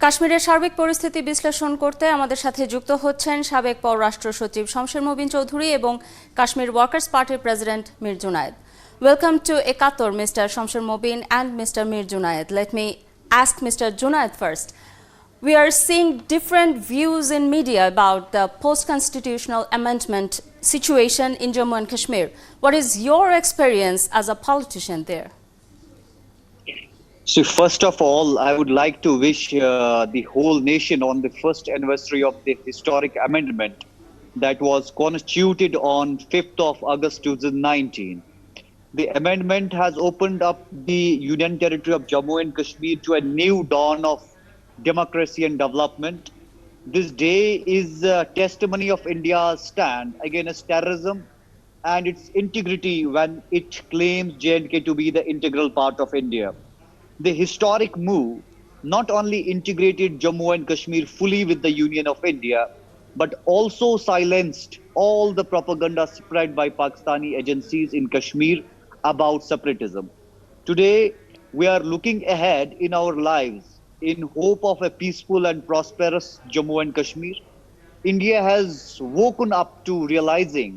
কাশ্মীরের সার্বিক পরিস্থিতি বিশ্লেষণ করতে আমাদের সাথে যুক্ত হচ্ছেন সাবেক পররাষ্ট্র সচিব শমশের মবিন চৌধুরী এবং কাশ্মীর ওয়ার্কার্স পার্টির president Mir Junaid. Welcome to Ekattor, Mr. Shamsher Mobin and Mr. Mir Junaid. Let me ask Mr. Junaid first. We are seeing different views in media about the post-constitutional amendment situation in Jammu and Kashmir. What is your experience as a politician there? So first of all, I would like to wish the whole nation on the first anniversary of the historic amendment that was constituted on 5th of August 2019. The amendment has opened up the Union Territory of Jammu and Kashmir to a new dawn of democracy and development. This day is a testimony of India's stand against terrorism and its integrity when it claims J&K to be the integral part of India. The historic move not only integrated Jammu and Kashmir fully with the Union of India, but also silenced all the propaganda spread by Pakistani agencies in Kashmir about separatism. Today, we are looking ahead in our lives in hope of a peaceful and prosperous Jammu and Kashmir. India has woken up to realizing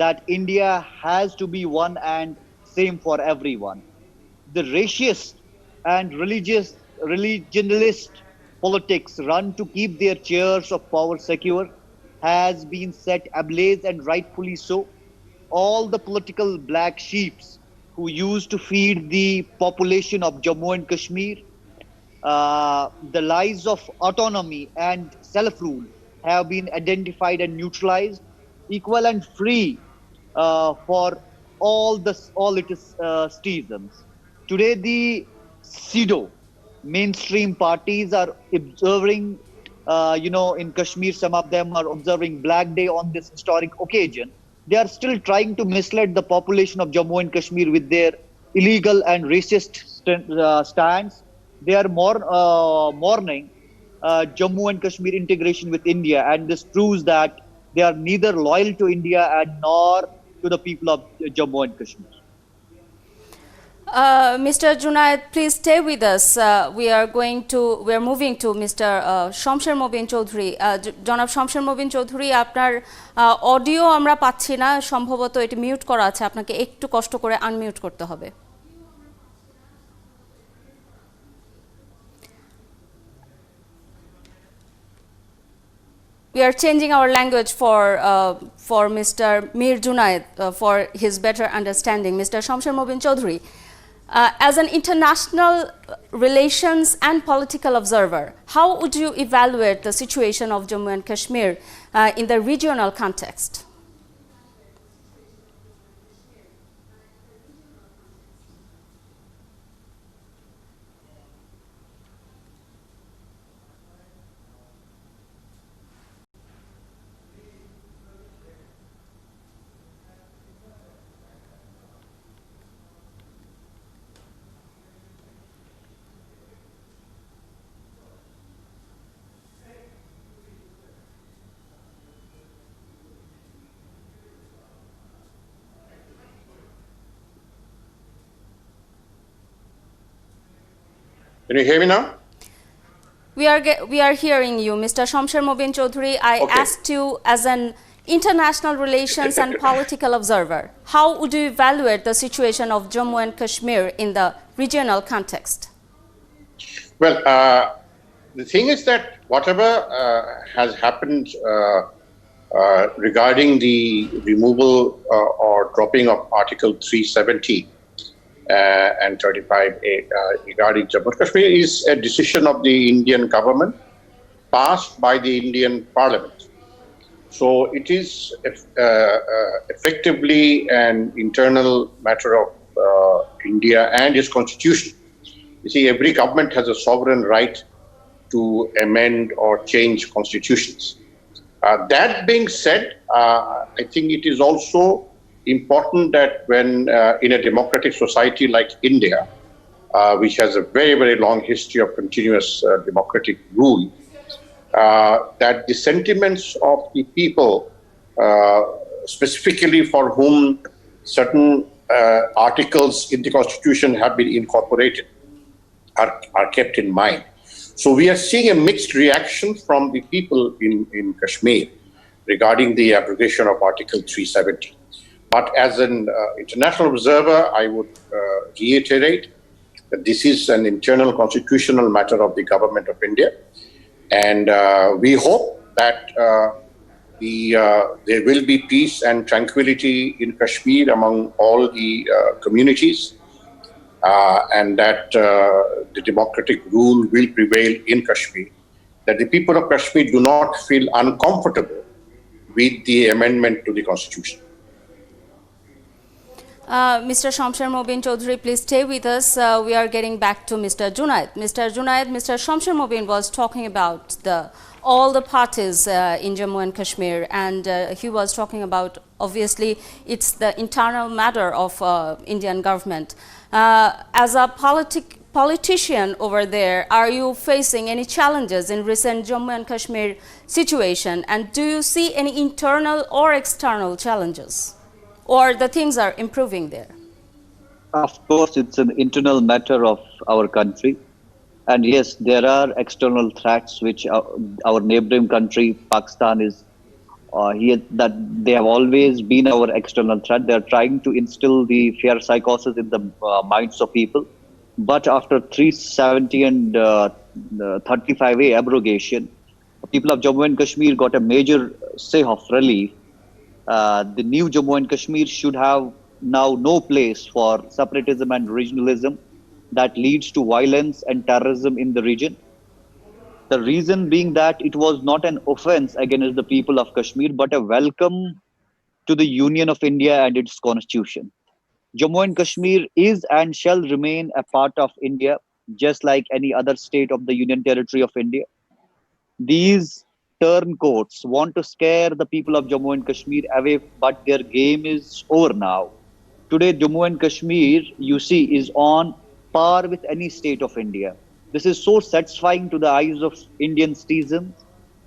that India has to be one and same for everyone. The racist and religionalist politics run to keep their chairs of power secure has been set ablaze, and rightfully so. All the political black sheeps who used to feed the population of Jammu and Kashmir the lies of autonomy and self-rule have been identified and neutralized, equal and free for all its citizens. Today, the pseudo mainstream parties are observing, in Kashmir, some of them are observing Black Day on this historic occasion. They are still trying to mislead the population of Jammu and Kashmir with their illegal and racist stance. They are mourning Jammu and Kashmir integration with India, and this proves that they are neither loyal to India and nor to the people of Jammu and Kashmir. Mr. Junaid, please stay with us. We are moving to Mr. Shamsher Mobin Choudhury. জনাব শমশের মবিন চৌধুরী, আপনার audio আমরা পাচ্ছি না, সম্ভবত এটি mute করা আছে, আপনাকে একটু কষ্ট করে আনমিউট করতে হবে। We are changing our language for Mr. Mir Junaid for his better understanding. Mr. Shamsher Mobin Choudhury, as an international relations and political observer, how would you evaluate the situation of Jammu and Kashmir in the regional context? Can you hear me now? We are hearing you, Mr. Shamsher Mobin Choudhury. I asked you as an international relations and political observer, how would you evaluate the situation of Jammu and Kashmir in the regional context? Well, the thing is that whatever has happened regarding the removal or dropping of Article 370 and 35A regarding Jammu and Kashmir is a decision of the Indian government passed by the Indian Parliament. So it is effectively an internal matter of India and its constitution. You see, every government has a sovereign right to amend or change constitutions. That being said, I think it is also important that when in a democratic society like India, which has a very, very long history of continuous democratic rule, that the sentiments of the people, specifically for whom certain articles in the constitution have been incorporated, are kept in mind. So we are seeing a mixed reaction from the people in Kashmir regarding the abrogation of Article 370. But as an international observer, I would reiterate that this is an internal constitutional matter of the government of India. And we hope that there will be peace and tranquility in Kashmir among all the communities, and that the democratic rule will prevail in Kashmir, that the people of Kashmir do not feel uncomfortable with the amendment to the constitution. Mr. Shamsher Mobin Chaudhuri, please stay with us. We are getting back to Mr. Junaid. Mr. Shamsher Mobin was talking about all the parties in Jammu and Kashmir, and he was talking about, obviously, it's the internal matter of Indian government. As a politician over there, are you facing any challenges in recent Jammu and Kashmir situation, and do you see any internal or external challenges? Or the things are improving there? Of course, it's an internal matter of our country. And yes, there are external threats which our neighboring country, Pakistan, is that they have always been our external threat. They are trying to instill the fear psychosis in the minds of people. But after 370 and 35A abrogation, people of Jammu and Kashmir got a major sigh of relief. The new Jammu and Kashmir should have now no place for separatism and regionalism that leads to violence and terrorism in the region. The reason being that it was not an offense against the people of Kashmir, but a welcome to the Union of India and its constitution. Jammu and Kashmir is and shall remain a part of India, just like any other state of the Union Territory of India. These turncoats want to scare the people of Jammu and Kashmir away, but their game is over now. Today, Jammu and Kashmir, you see, is on par with any state of India. This is so satisfying to the eyes of Indian citizens,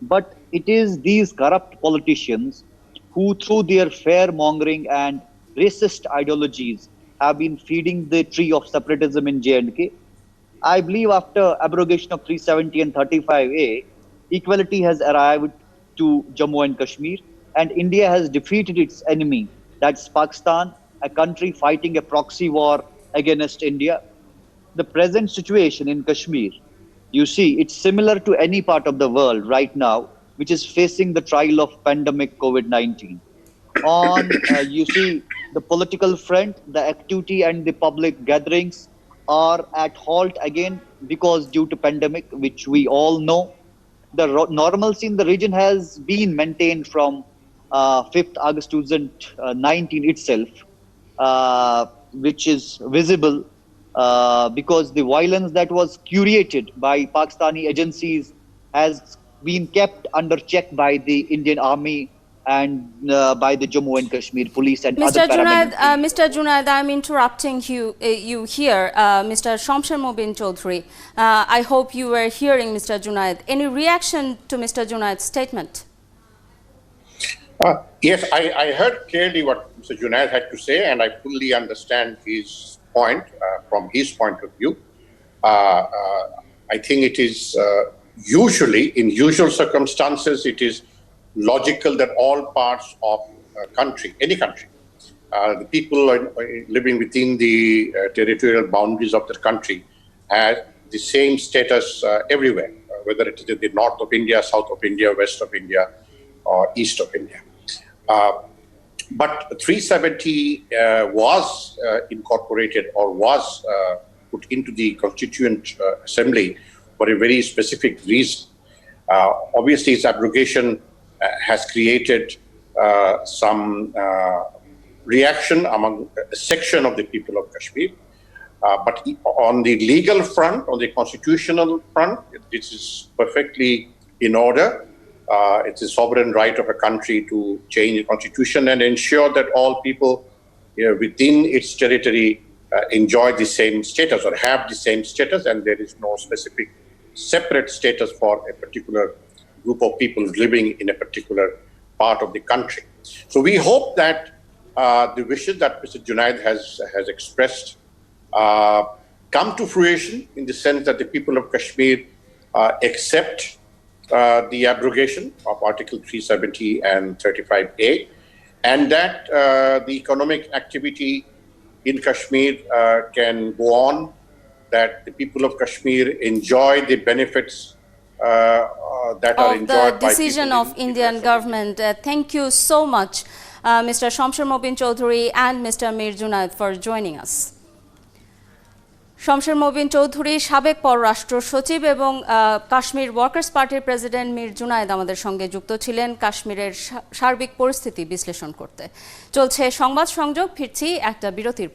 but it is these corrupt politicians who, through their fear-mongering and racist ideologies, have been feeding the tree of separatism in J&K. I believe after abrogation of 370 and 35A, equality has arrived to Jammu and Kashmir, and India has defeated its enemy, that's Pakistan, a country fighting a proxy war against India. The present situation in Kashmir, you see, it's similar to any part of the world right now, which is facing the trial of pandemic COVID-19. You see, the political front, the activity and the public gatherings are at halt again because due to pandemic, which we all know. The normalcy in the region has been maintained from 5th August 2019 itself, which is visible because the violence that was curated by Pakistani agencies has been kept under check by the Indian Army and by the Jammu and Kashmir police and other paramilitary. Mr. Junaid, I'm interrupting you here. Mr. Shamsher Mobin Chaudhuri, I hope you were hearing Mr. Junaid. Any reaction to Mr. Junaid's statement? Yes, I heard clearly what Mr. Junaid had to say, and I fully understand his point from his point of view. I think it is usually, in usual circumstances, it is logical that all parts of a country, any country, the people living within the territorial boundaries of the country have the same status everywhere, whether it is in the north of India, south of India, west of India, or east of India. But 370 was incorporated or was put into the Constituent Assembly for a very specific reason. Obviously, its abrogation has created some reaction among a section of the people of Kashmir. But on the legal front, on the constitutional front, this is perfectly in order. It's a sovereign right of a country to change the constitution and ensure that all people within its territory enjoy the same status or have the same status, and there is no specific separate status for a particular group of people living in a particular part of the country. So we hope that the wishes that Mr. Junaid has expressed come to fruition, in the sense that the people of Kashmir accept the abrogation of Article 370 and 35A, and that the economic activity in Kashmir can go on, that the people of Kashmir enjoy the benefits that are enjoyed by the decision of Indian government. Thank you so much, Mr. Shamsher Mobin Choudhury and Mr. Mir Junaid for joining us. Shamsher Mobin Chowdhury সাবেক পররাষ্ট্র সচিব এবং Kashmir workers পার্টির president Mir Junaid আমাদের সঙ্গে যুক্ত ছিলেন কাশ্মীরের সার্বিক পরিস্থিতি বিশ্লেষণ করতে। চলছে সংবাদ সংযোগ, ফিরছি একটা বিরতির